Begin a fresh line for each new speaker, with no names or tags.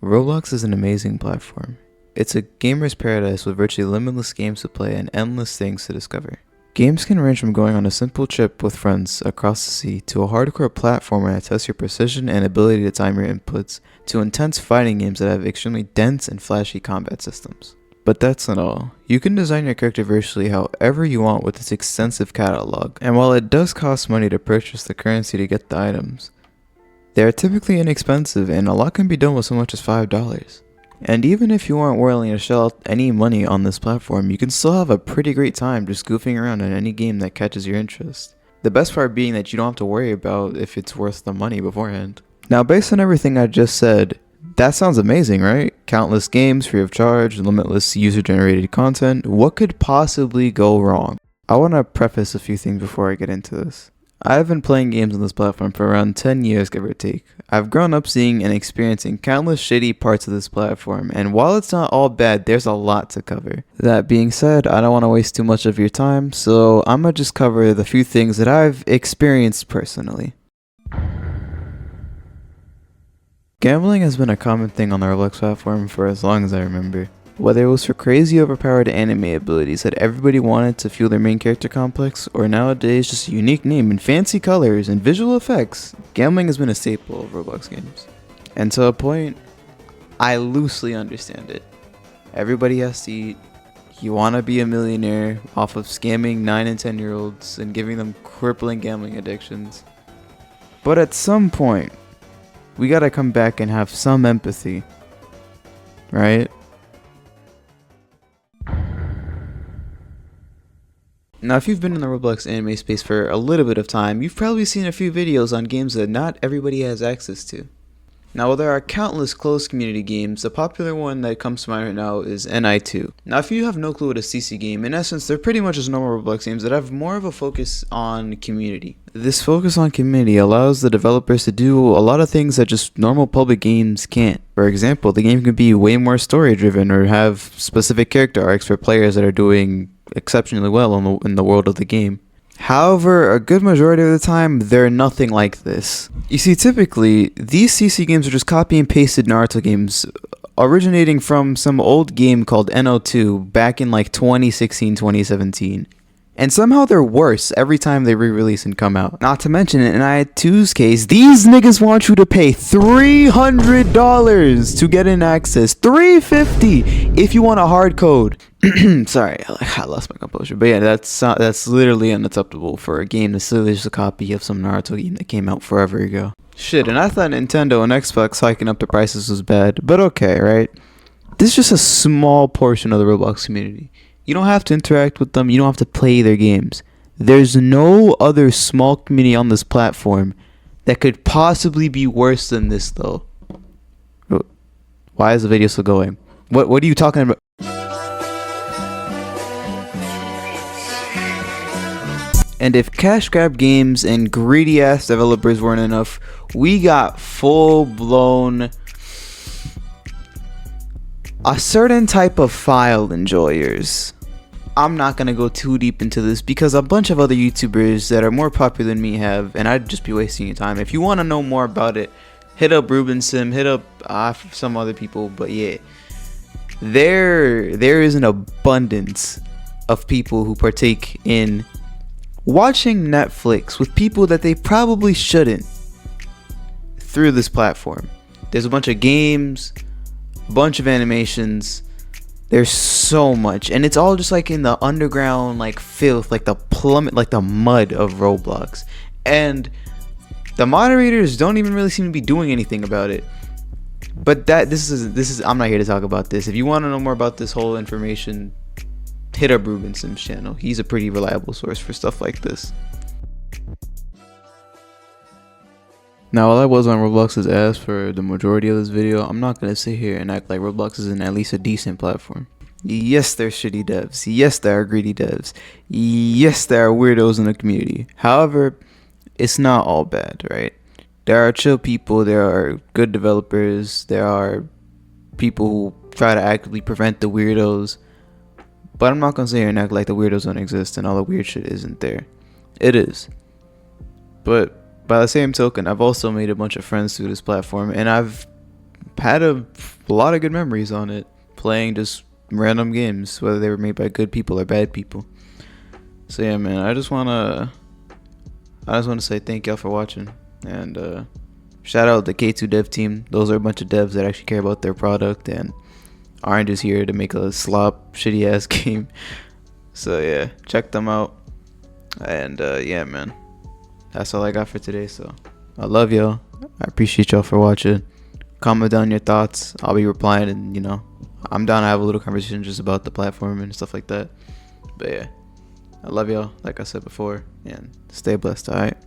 Roblox is an amazing platform. It's a gamer's paradise with virtually limitless games to play and endless things to discover. Games can range from going on a simple trip with friends across the sea to a hardcore platformer that tests your precision and ability to time your inputs, to intense fighting games that have extremely dense and flashy combat systems. But that's not all. You can design your character virtually however you want with its extensive catalog, and while it does cost money to purchase the currency to get the items, they are typically inexpensive and a lot can be done with so much as $5. And even if you aren't willing to shell out any money on this platform, you can still have a pretty great time just goofing around in any game that catches your interest. The best part being that you don't have to worry about if it's worth the money beforehand. Now, based on everything I just said, that sounds amazing, right? Countless games free of charge, limitless user-generated content. What could possibly go wrong? I want to preface a few things before I get into this. I've been playing games on this platform for around 10 years, give or take. I've grown up seeing and experiencing countless shitty parts of this platform, and while it's not all bad, there's a lot to cover. That being said, I don't want to waste too much of your time, so I'm gonna just cover the few things that I've experienced personally. Gambling has been a common thing on the Roblox platform for as long as I remember. Whether it was for crazy overpowered anime abilities that everybody wanted to fuel their main character complex, or nowadays just a unique name and fancy colors and visual effects, gambling has been a staple of Roblox games. And to a point, I loosely understand it. Everybody has to eat. You want to be a millionaire off of scamming 9 and 10 year olds and giving them crippling gambling addictions. But at some point, we gotta come back and have some empathy, right? Now, if you've been in the Roblox anime space for a little bit of time, you've probably seen a few videos on games that not everybody has access to. Now, while there are countless closed community games, the popular one that comes to mind right now is NI2. Now, if you have no clue what a CC game, in essence, they're pretty much just normal Roblox games that have more of a focus on community. This focus on community allows the developers to do a lot of things that just normal public games can't. For example, the game can be way more story driven or have specific character arcs for players that are doing exceptionally well in the world of the game. However, a good majority of the time, they're nothing like this. You see, typically, these CC games are just copy and pasted Naruto games originating from some old game called NO2 back in like 2016, 2017. And somehow they're worse every time they re-release and come out. Not to mention, in NI2's case, these niggas want you to pay $300 to get in access. $350 if you want a hard code. Sorry, I lost my composure. But yeah, that's literally unacceptable for a game that's literally just a copy of some Naruto game that came out forever ago. Shit, and I thought Nintendo and Xbox hiking up the prices was bad. But okay, right? This is just a small portion of the Roblox community. You don't have to interact with them. You don't have to play their games. There's no other small community on this platform that could possibly be worse than this, though. Why is the video still going? What are you talking about? And if cash grab games and greedy ass developers weren't enough, we got full blown a certain type of file enjoyers. I'm not gonna go too deep into this because a bunch of other YouTubers that are more popular than me have, and I'd just be wasting your time. If you want to know more about it, hit up Rubensim, hit up some other people. But yeah, there is an abundance of people who partake in watching Netflix with people that they probably shouldn't through this platform. There's a bunch of games, bunch of animations. There's so much, and it's all just like in the underground, like filth, like the plummet, like the mud of Roblox. And the moderators don't even really seem to be doing anything about it. But this is I'm not here to talk about this. If you want to know more about this whole information, hit up Ruben Sim's channel. He's a pretty reliable source for stuff like this. Now, while I was on Roblox's ass for the majority of this video, I'm not gonna sit here and act like Roblox isn't at least a decent platform. Yes, there are shitty devs. Yes, there are greedy devs. Yes, there are weirdos in the community. However, it's not all bad, right? There are chill people, there are good developers, there are people who try to actively prevent the weirdos. But I'm not gonna sit here and act like the weirdos don't exist and all the weird shit isn't there. It is. But by the same token, I've also made a bunch of friends through this platform, and I've had a a lot of good memories on it, playing just random games, whether they were made by good people or bad people. So yeah, man, I just want to say thank y'all for watching, and shout out the K2 dev team. Those are a bunch of devs that actually care about their product and aren't just here to make a slop, shitty ass game. So yeah, check them out. And yeah, man, that's all I got for today. So I love y'all. I appreciate y'all for watching. Comment down your thoughts. I'll be replying, and I'm down to have a little conversation just about the platform and stuff like that. But yeah, I love y'all, like I said before, and stay blessed, alright?